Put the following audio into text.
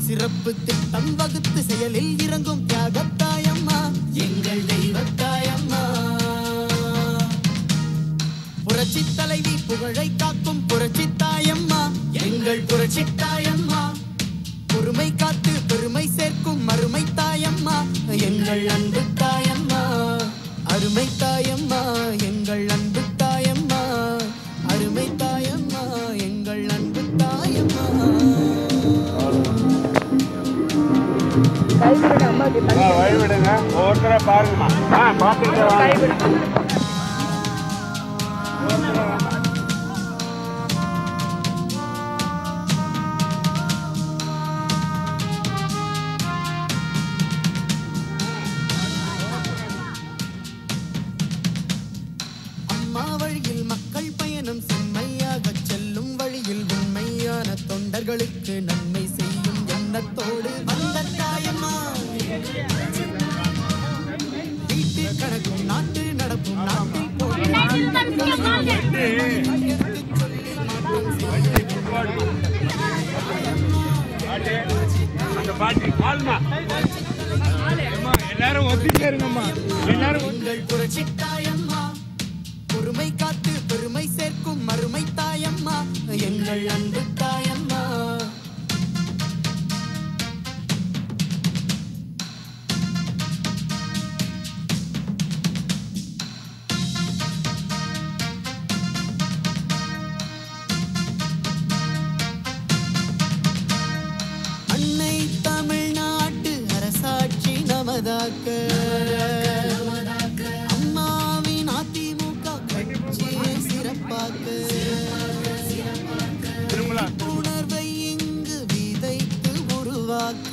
சிறப்பு திட்டம் வகுத்து செயலில் இறங்கும் தியாகத்தாயம்மா எங்கள் தெய்வத்தாயம்மா. புரட்சி தலைவி புகழை காக்கும் புரட்சித்தாயம்மா எங்கள் புரட்சித்தாயம்மா. பொறுமை காத்து பெருமை சேர்க்கும் அருமை தாயம்மா எங்கள் அன்பு தாயம்மா. அருமை தாயம்மா எங்கள் அன்பு தாயம்மா. அருமை தாயம்மா எங்கள் அன்பு தாயம்மா. வழிவிடுங்க, ஒவ்வொருத்தர பாருங்கம்மா. பார்த்துக்கிட்டு வழியில் மக்கள் பயணம் செம்மையாக செல்லும் வழியில் உண்மையான தொண்டர்களுக்கு நன்மை செய்யும் எண்ணத்தோடு வந்த தாயம்மா. வீட்டு கணக்கும் நாட்டு நடப்பும் நாட்டில் எல்லாரும் ஒத்திட்டே இருங்கம்மா. எல்லாரும் உங்கள் புரட்சி தாயம்மா. பொறுமை காத்து பெருமை சேர்க்கும் மறுமை தாயம்மா எங்கள் அன்பு தாயம்மா. அன்னை தமிழ்நாட்டு அரசாட்சி நமதாக்க. அம்மாவின் அதிமுக கட்சியை சிறப்பாக்க. உணர்வை இங்கு விதைத்து உருவாக்க.